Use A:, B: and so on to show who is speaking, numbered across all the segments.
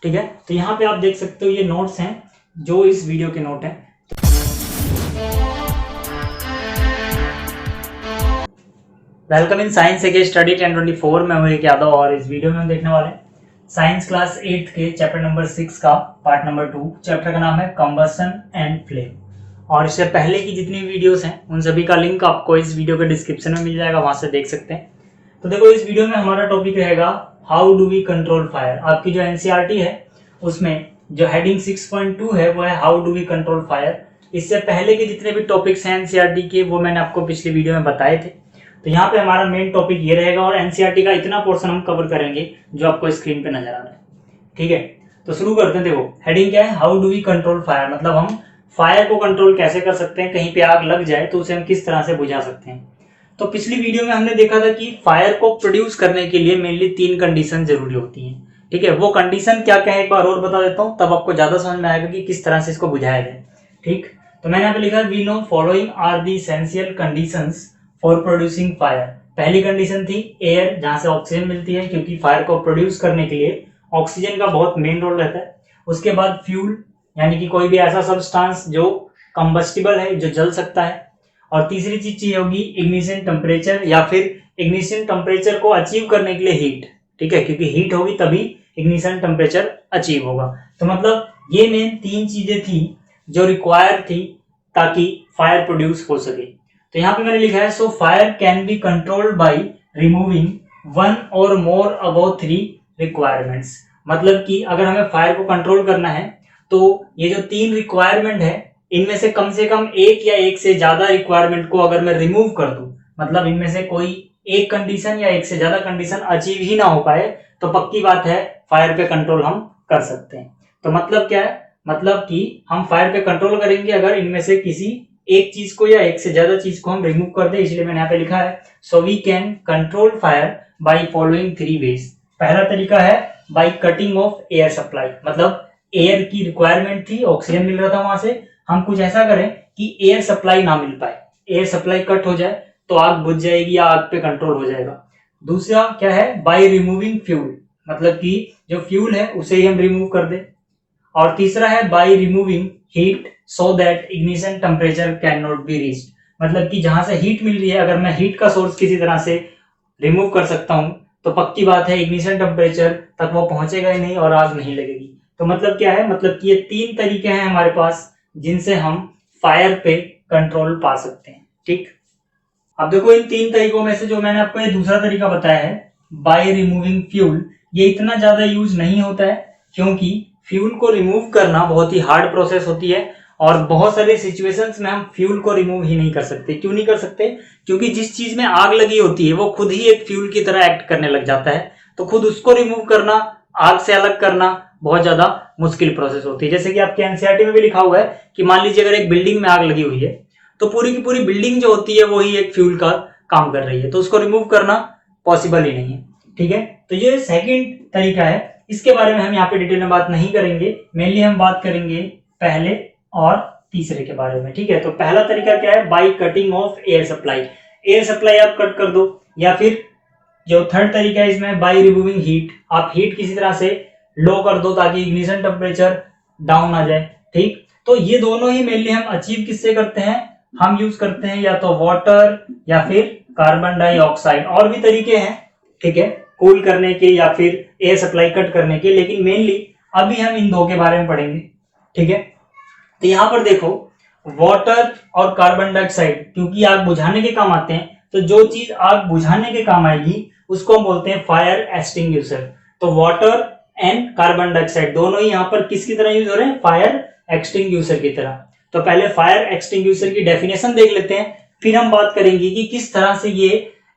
A: ठीक है। तो यहाँ पे आप देख सकते हो ये नोट्स हैं जो इस वीडियो के नोट हैं। वेलकम इन साइंस के स्टडी 1024 में हूँ एक यादव और इस वीडियो में हम देखने वाले हैं साइंस क्लास 8 के चैप्टर नंबर 6 का पार्ट नंबर 2। चैप्टर का नाम है कंबसन एंड फ्लेम। और इससे पहले की जितनी वीडियोस हैं उन सभी का लिंक आपको इस वीडियो के डिस्क्रिप्शन में मिल जाएगा, वहां से देख सकते हैं। तो देखो, इस वीडियो में हमारा टॉपिक रहेगा how do we control fire. आपकी जो एनसीईआरटी है उसमें जो हेडिंग 6.2 है वो है how do we control fire. इससे पहले के जितने भी टॉपिक्स हैं एनसीईआरटी के वो मैंने आपको पिछली वीडियो में बताए थे। तो यहाँ पे हमारा मेन टॉपिक ये रहेगा और एनसीईआरटी का इतना पोर्शन हम कवर करेंगे जो आपको स्क्रीन पे नजर आ रहा है। ठीक है, तो शुरू करते हैं। देखो, हेडिंग क्या है, how do we control fire. मतलब हम फायर को कंट्रोल कैसे कर सकते हैं, कहीं पे आग लग जाए तो उसे हम किस तरह से बुझा सकते हैं। तो पिछली वीडियो में हमने देखा था कि फायर को प्रोड्यूस करने के लिए मेनली 3 कंडीशन जरूरी होती हैं। ठीक है, वो कंडीशन क्या क्या है एक बार और बता देता हूँ, तब आपको ज्यादा समझ में आएगा कि किस तरह से इसको बुझाया जाए। ठीक, तो मैंने यहाँ पे लिखा we know following are the essential conditions for producing fire. पहली कंडीशन थी एयर, जहां से ऑक्सीजन मिलती है, क्योंकि फायर को प्रोड्यूस करने के लिए ऑक्सीजन का बहुत मेन रोल रहता है। उसके बाद फ्यूल, यानी कि कोई भी ऐसा सब्सटेंस जो कंबस्टिबल है, जो जल सकता है। और तीसरी चीज चाहिए होगी इग्निशन टेम्परेचर, या फिर इग्निशन टेम्परेचर को अचीव करने के लिए हीट। ठीक है, क्योंकि हीट होगी तभी इग्निशन टेम्परेचर अचीव होगा। तो मतलब ये मेन 3 चीजें थी जो रिक्वायर थी ताकि फायर प्रोड्यूस हो सके। तो यहाँ पे मैंने लिखा है so fire can be controlled by removing 1 और मोर अबव 3 रिक्वायरमेंट्स। मतलब कि अगर हमें फायर को कंट्रोल करना है तो ये जो 3 रिक्वायरमेंट है इनमें से कम एक या एक से ज्यादा रिक्वायरमेंट को अगर मैं रिमूव कर दूं, मतलब इनमें से कोई एक कंडीशन या एक से ज्यादा कंडीशन अचीव ही ना हो पाए, तो पक्की बात है फायर पे कंट्रोल हम कर सकते हैं। तो मतलब क्या है, मतलब कि हम फायर पे कंट्रोल करेंगे अगर इनमें से किसी एक चीज को या एक से ज्यादा चीज को हम रिमूव कर दे। इसलिए मैंने यहाँ पे लिखा है so we can control fire by following 3 ways. पहला तरीका है by cutting off air supply. मतलब एयर की रिक्वायरमेंट थी, ऑक्सीजन मिल रहा था वहां से, हम कुछ ऐसा करें कि एयर सप्लाई ना मिल पाए, एयर सप्लाई कट हो जाए तो आग बुझ जाएगी या आग पे कंट्रोल हो जाएगा। दूसरा क्या है, बाय रिमूविंग फ्यूल। मतलब कि जो फ्यूल है उसे ही हम रिमूव कर दे। और तीसरा है by removing heat so that ignition temperature can not be reached. मतलब कि जहां से हीट मिल रही है, अगर मैं हीट का सोर्स किसी तरह से रिमूव कर सकता हूं तो पक्की बात है इग्निशन टेम्परेचर तक वो पहुंचेगा ही नहीं और आग नहीं लगेगी। तो मतलब क्या है, मतलब कि ये 3 तरीके हैं हमारे पास जिनसे हम फायर पे कंट्रोल पा सकते हैं। ठीक, अब देखो इन 3 तरीकों में से जो मैंने आपको ये दूसरा तरीका बताया है बाय रिमूविंग फ्यूल, ये इतना ज्यादा यूज नहीं होता है क्योंकि फ्यूल को रिमूव करना बहुत ही हार्ड प्रोसेस होती है और बहुत सारे सिचुएशंस में हम फ्यूल को रिमूव ही नहीं कर सकते। क्यों नहीं कर सकते, क्योंकि जिस चीज में आग लगी होती है वो खुद ही एक फ्यूल की तरह एक्ट करने लग जाता है। तो खुद उसको रिमूव करना, आग से अलग करना बहुत ज्यादा मुश्किल प्रोसेस होती है। जैसे कि आपके एनसीईआरटी में भी लिखा हुआ है कि मान लीजिए अगर एक बिल्डिंग में आग लगी हुई है तो पूरी की पूरी बिल्डिंग जो होती है वो ही एक फ्यूल का काम कर रही है, तो उसको रिमूव करना पॉसिबल ही नहीं है। ठीक है, तो ये सेकंड तरीका है, इसके बारे में हम यहाँ पे डिटेल में बात नहीं करेंगे। मेनली हम बात करेंगे पहले और तीसरे के बारे में। ठीक है, तो पहला तरीका क्या है, by cutting off air supply. Air supply आप कट कर दो, या फिर जो थर्ड तरीका है इसमें बाय रिमूविंग हीट, आप हीट किसी तरह से लो कर दो ताकि इग्निशन टेम्परेचर डाउन आ जाए। ठीक, तो ये दोनों ही मेनली हम अचीव किससे करते हैं, हम यूज करते हैं या तो वाटर या फिर कार्बन डाइऑक्साइड। और भी तरीके हैं, ठीक है, कूल करने के या फिर एयर सप्लाई कट करने के, लेकिन मेनली अभी हम इन 2 के बारे में पढ़ेंगे। ठीक है, तो यहां पर देखो वाटर और कार्बन डाइऑक्साइड क्योंकि आग बुझाने के काम आते हैं, तो जो चीज आग बुझाने के काम आएगी उसको हम बोलते हैं फायर एक्सटिंग्विशर। तो वाटर एंड कार्बन डाइऑक्साइड दोनों ही यहाँ पर किसकी तरह यूज हो रहे हैं, फायर एक्सटिंग्विशर की तरह। तो पहले फायर एक्सटिंग्विशर की डेफिनेशन देख लेते हैं, फिर हम बात करेंगे कि किस तरह से ये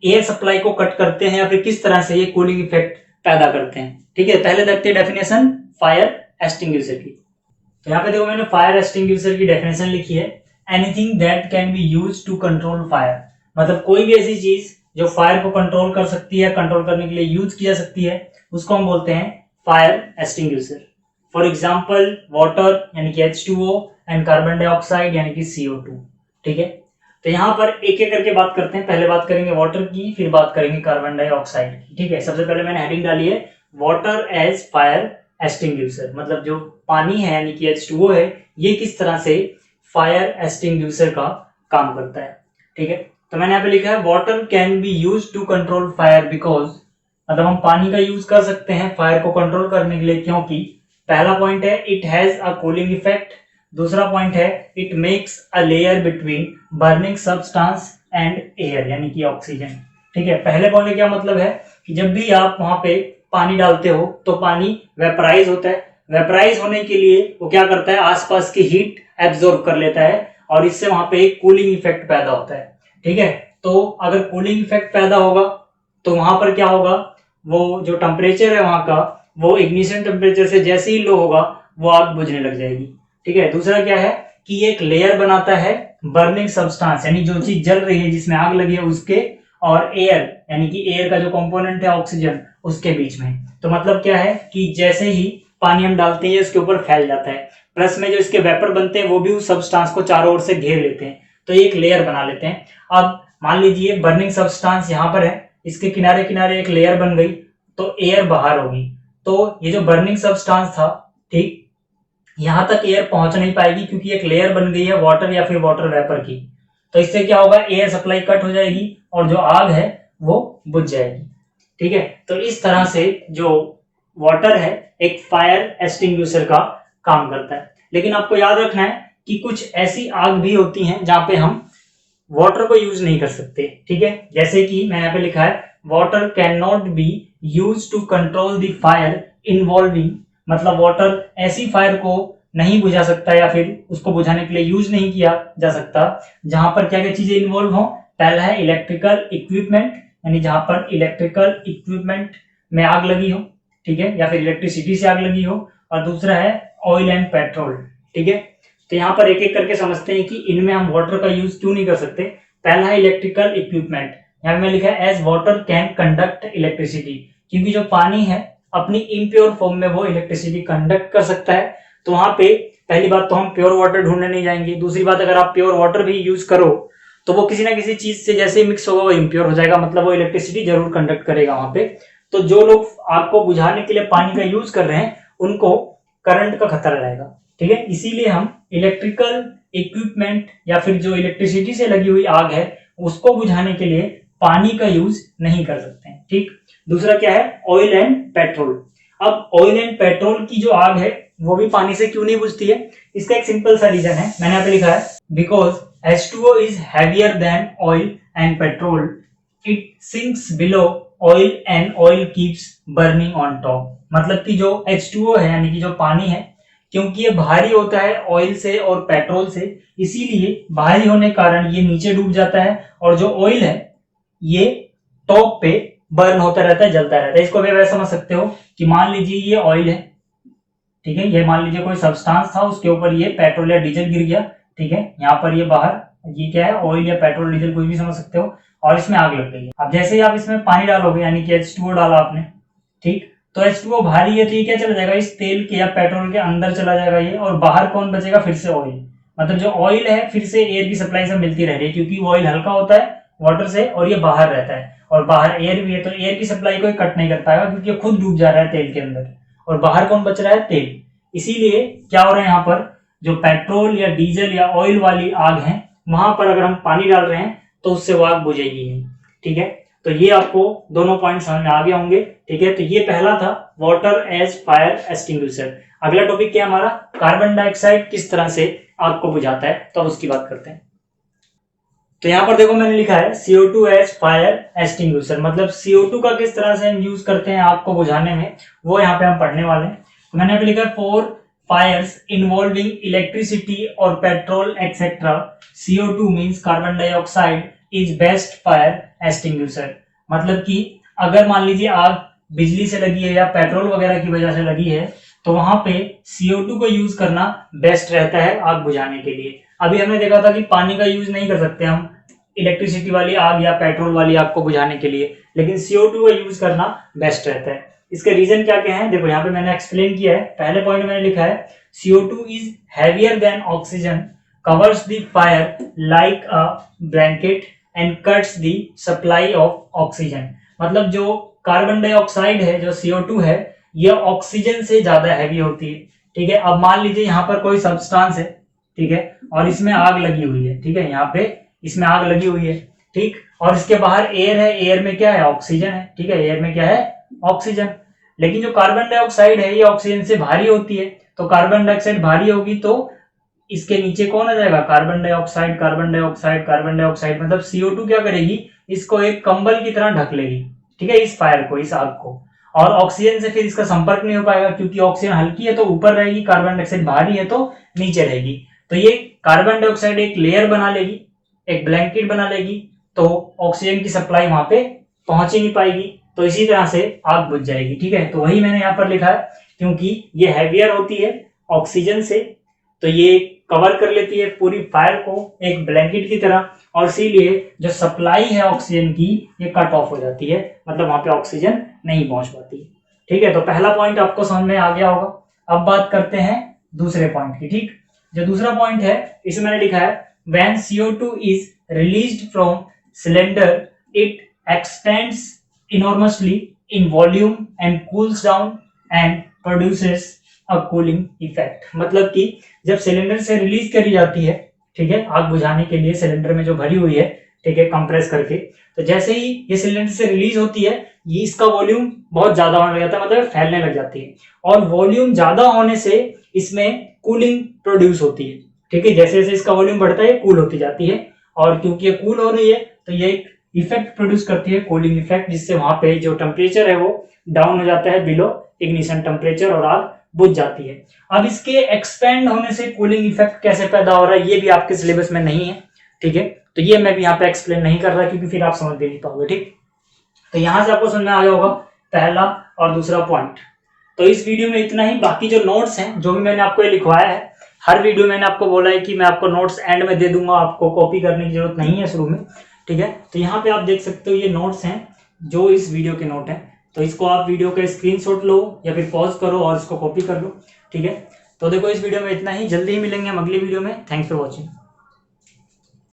A: एयर सप्लाई को कट करते हैं या फिर किस तरह से ये कूलिंग इफेक्ट पैदा करते हैं। ठीक है, पहले देखते हैं डेफिनेशन फायर एक्सटिंग्विशर की। तो यहाँ पे देखो मैंने फायर एक्सटिंग्विशर की डेफिनेशन लिखी है, anything that can be used to control fire. मतलब कोई भी ऐसी चीज जो फायर को कंट्रोल कर सकती है, कंट्रोल करने के लिए यूज की जा सकती है, उसको हम बोलते हैं fire extinguisher. For example water यानी कि H2O एंड कार्बन डाइऑक्साइड यानी कि CO2। ठीक है, तो यहाँ पर एक एक करके बात करते हैं। पहले बात करेंगे वाटर की, फिर बात करेंगे कार्बन डाइऑक्साइड की। ठीक है, सबसे पहले मैंने हेडिंग डाली है वाटर एज फायर एक्सटिंग्विशर, मतलब जो पानी है यानी कि H2O है, ये किस तरह से फायर एक्सटिंग्विशर का काम करता है। ठीक है, तो मैंने यहाँ पे लिखा है water can be use to control fire because, मतलब हम पानी का यूज कर सकते हैं फायर को कंट्रोल करने के लिए, क्योंकि पहला पॉइंट है it has a cooling effect, दूसरा पॉइंट है it makes a layer between burning substance and air यानी कि ऑक्सीजन। ठीक है, पहले पॉइंट का क्या मतलब है कि जब भी आप वहां पे पानी डालते हो तो पानी वेपराइज होता है, वेपराइज होने के लिए वो क्या करता है, आसपास की हीट एब्जॉर्ब कर लेता है और इससे वहां पे एक कूलिंग इफेक्ट पैदा होता है। ठीक है, तो अगर कूलिंग इफेक्ट पैदा होगा तो वहां पर क्या होगा, वो जो टेम्परेचर है वहां का, वो इग्निशन टेम्परेचर से जैसे ही लो होगा वो आग बुझने लग जाएगी। ठीक है, दूसरा क्या है कि ये एक लेयर बनाता है बर्निंग सब्सटेंस यानी जो चीज जल रही है जिसमें आग लगी है उसके और एयर यानी कि एयर का जो कंपोनेंट है ऑक्सीजन उसके बीच में। तो मतलब क्या है कि जैसे ही पानी हम डालते हैं इसके ऊपर फैल जाता है, प्लस में जो इसके वेपर बनते हैं वो भी उस सब्सटेंस को चारों ओर से घेर लेते हैं, तो ये एक लेयर बना लेते हैं। अब मान लीजिए बर्निंग सब्सटेंस यहाँ पर है, इसके किनारे किनारे एक लेयर बन गई तो एयर बाहर होगी, तो ये जो बर्निंग सब्सटेंस था, ठीक, यहां तक एयर पहुंच नहीं पाएगी क्योंकि एक लेयर बन गई है वाटर या फिर वाटर वेपर की। तो इससे क्या होगा, एयर सप्लाई कट हो जाएगी और जो आग है वो बुझ जाएगी। ठीक है, तो इस तरह से जो वाटर है एक फायर एक्सटिंग्विशर का काम करता है। लेकिन आपको याद रखना है कि कुछ ऐसी आग भी होती हैं जहां पे हम वाटर को यूज नहीं कर सकते। ठीक है, जैसे कि मैंने यहाँ पे लिखा है water can not be use to control the fire involving, मतलब वाटर ऐसी फायर को नहीं बुझा सकता या फिर उसको बुझाने के लिए यूज नहीं किया जा सकता जहां पर क्या क्या चीजें इन्वॉल्व हो। पहला है इलेक्ट्रिकल इक्विपमेंट, यानी जहां पर इलेक्ट्रिकल इक्विपमेंट में आग लगी हो, ठीक है, या फिर इलेक्ट्रिसिटी से आग लगी हो, और दूसरा है ऑयल एंड पेट्रोल। ठीक है, तो यहाँ पर एक एक करके समझते हैं कि इनमें हम वाटर का यूज क्यों नहीं कर सकते। पहला है इलेक्ट्रिकल इक्विपमेंट, यहाँ में लिखा है as water can conduct electricity, क्योंकि जो पानी है अपनी इम्प्योर फॉर्म में वो इलेक्ट्रिसिटी कंडक्ट कर सकता है। तो वहां पे पहली बात तो हम प्योर वाटर ढूंढने नहीं जाएंगे, दूसरी बात अगर आप प्योर वाटर भी यूज करो तो वो किसी ना किसी चीज से जैसे ही मिक्स होगा वो इम्प्योर हो जाएगा, मतलब वो इलेक्ट्रिसिटी जरूर कंडक्ट करेगा वहां पे। तो जो लोग आग को बुझाने के लिए पानी का यूज कर रहे हैं उनको करंट का खतरा रहेगा। ठीक है, इसीलिए हम इलेक्ट्रिकल इक्विपमेंट या फिर जो इलेक्ट्रिसिटी से लगी हुई आग है उसको बुझाने के लिए पानी का यूज नहीं कर सकते हैं। ठीक, दूसरा क्या है ऑयल एंड पेट्रोल। अब ऑयल एंड पेट्रोल की जो आग है वो भी पानी से क्यों नहीं बुझती है, इसका एक सिंपल सा रीजन है, मैंने यहाँ पे लिखा है because H2O is heavier than oil and petrol, it sinks below oil and oil keeps burning on top। मतलब कि जो H2O है यानी कि जो पानी है, क्योंकि ये भारी होता है ऑयल से और पेट्रोल से, इसीलिए भारी होने के कारण ये नीचे डूब जाता है और जो ऑयल है ये टॉप पे बर्न होता रहता है, जलता रहता है। इसको भी वैसे समझ सकते हो कि मान लीजिए ये ऑयल है, ठीक है, ये मान लीजिए कोई सब्सटेंस था उसके ऊपर ये पेट्रोल या डीजल गिर गया, ठीक है, यहाँ पर ये बाहर ये क्या है ऑयल या पेट्रोल डीजल कोई भी समझ सकते हो, और इसमें आग लग गई है। अब जैसे ही आप इसमें पानी डालोगे यानी कि H2O डाला आपने, ठीक, तो H2O भारी है तो ये क्या चला जाएगा इस तेल के या पेट्रोल के अंदर चला जाएगा ये, और बाहर कौन बचेगा, फिर से ऑयल। मतलब जो ऑयल है फिर से एयर की सप्लाई से मिलती रह रही है क्योंकि ऑयल हल्का होता है वाटर से और ये बाहर रहता है, और बाहर एयर भी है तो एयर की सप्लाई को कट नहीं कर पाएगा क्योंकि ये खुद डूब जा रहा है तेल के अंदर, और बाहर कौन बच रहा है, तेल। इसीलिए क्या हो रहा है यहाँ पर जो पेट्रोल या डीजल या ऑयल वाली आग है वहां पर अगर हम पानी डाल रहे हैं तो उससे वो आग बुझेगी नहीं। ठीक है, तो ये आपको दोनों पॉइंट समझ में आ गए होंगे। ठीक है, तो ये पहला था वाटर एज फायर एक्सटिंग्विशर। अगला टॉपिक क्या हमारा, कार्बन डाइऑक्साइड किस तरह से आग को बुझाता है, तो उसकी बात करते हैं। तो यहाँ पर देखो मैंने लिखा है CO2 एज फायर एक्सटिंग्विशर, मतलब CO2 का किस तरह से हम यूज करते हैं आग को बुझाने में, वो यहाँ पे हम पढ़ने वाले हैं। तो मैंने यहाँ पे लिखा है फॉर फायर्स इन्वॉल्विंग इलेक्ट्रिसिटी और petrol etcetera CO2 means carbon dioxide is best fire extinguisher. मतलब कि अगर मान लीजिए आग बिजली से लगी है या पेट्रोल वगैरह की वजह से लगी है तो वहां पे CO2 को यूज करना बेस्ट रहता है आग बुझाने के लिए। अभी हमने देखा था कि पानी का यूज नहीं कर सकते हम इलेक्ट्रिसिटी वाली आग या पेट्रोल वाली आग को बुझाने के लिए, लेकिन CO2 का यूज करना बेस्ट रहता है। इसके रीजन क्या क्या है, देखो यहाँ पे मैंने एक्सप्लेन किया है। पहले पॉइंट मैंने लिखा है CO2 is heavier than oxygen, covers the fire like a blanket and cuts the supply of oxygen. मतलब जो कार्बन डाइऑक्साइड है जो CO2 है ये ऑक्सीजन से ज्यादा हैवी होती है। ठीक है, अब मान लीजिए यहाँ पर कोई सब्सटेंस है, ठीक है, और इसमें आग लगी हुई है, ठीक है, यहाँ पे इसमें आग लगी हुई है, ठीक, और इसके बाहर एयर है, एयर में क्या है, ऑक्सीजन है, ठीक है, एयर में क्या है, ऑक्सीजन। लेकिन जो कार्बन डाइऑक्साइड है ये ऑक्सीजन से भारी होती है, तो कार्बन डाइऑक्साइड भारी होगी तो इसके नीचे कौन आ जाएगा, carbon dioxide, carbon dioxide, carbon dioxide, मतलब CO2 क्या करेगी, इसको एक कंबल की तरह ढक लेगी, ठीक है, इस फायर को, इस आग को, और ऑक्सीजन से फिर इसका संपर्क नहीं हो पाएगा, क्योंकि ऑक्सीजन हल्की है तो ऊपर रहेगी, कार्बन डाइऑक्साइड भारी है तो नीचे रहेगी। तो ये कार्बन डाइऑक्साइड एक लेयर बना लेगी, एक ब्लैंकेट बना लेगी, तो ऑक्सीजन की सप्लाई वहां पे पहुंच ही नहीं पाएगी, तो इसी तरह से आग बुझ जाएगी। ठीक है, तो वही मैंने यहाँ पर लिखा है, क्योंकि ये हैवियर होती है ऑक्सीजन से, तो ये कवर कर लेती है पूरी फायर को एक ब्लैंकेट की तरह, और इसीलिए जो सप्लाई है ऑक्सीजन की ये कट ऑफ हो जाती है, मतलब वहां पे ऑक्सीजन नहीं पहुंच पाती। ठीक है, तो पहला पॉइंट आपको समझ में आ गया होगा। अब बात करते हैं दूसरे पॉइंट की। ठीक, जो दूसरा पॉइंट है इसमें मैंने लिखा है when CO2 is released from cylinder it expands enormously in volume and cools down and produces a cooling effect। मतलब कि जब सिलेंडर से रिलीज करी जाती है, ठीक है, आग बुझाने के लिए सिलेंडर में जो भरी हुई है, ठीक है, कंप्रेस करके, तो जैसे ही ये सिलेंडर से रिलीज होती है ये इसका वॉल्यूम बहुत ज्यादा होने लग जाता है, मतलब फैलने लग जाती है, और वॉल्यूम ज्यादा होने से इसमें कूलिंग प्रोड्यूस होती है। ठीक है, जैसे जैसे इसका वॉल्यूम बढ़ता है कूल होती जाती है, और क्योंकि ये कूल हो रही है तो ये एक इफेक्ट प्रोड्यूस करती है, कूलिंग इफेक्ट, जिससे वहां पे जो टेम्परेचर है वो डाउन हो जाता है बिलो इग्निशन टेम्परेचर और आग बुझ जाती है। अब इसके एक्सपेंड होने से कूलिंग इफेक्ट कैसे पैदा हो रहा है ये भी आपके सिलेबस में नहीं है। ठीक है, तो ये मैं भी यहाँ पे एक्सप्लेन नहीं कर रहा क्योंकि फिर आप समझ भी नहीं पाओगे। ठीक, तो यहां से आपको समझ में आ गया होगा पहला और दूसरा पॉइंट। तो इस वीडियो में इतना ही। बाकी जो नोट्स हैं जो भी मैंने आपको ये लिखवाया है, हर वीडियो मैंने आपको बोला है कि मैं आपको नोट्स एंड में दे दूंगा, आपको कॉपी करने की जरूरत नहीं है शुरू में। ठीक है, तो यहाँ पे आप देख सकते हो ये नोट्स हैं जो इस वीडियो के नोट हैं, तो इसको आप वीडियो का स्क्रीनशॉट लो या फिर पॉज करो और इसको कॉपी कर लो। ठीक है, तो देखो इस वीडियो में इतना ही, जल्दी ही मिलेंगे हम अगली वीडियो में। Thanks for watching.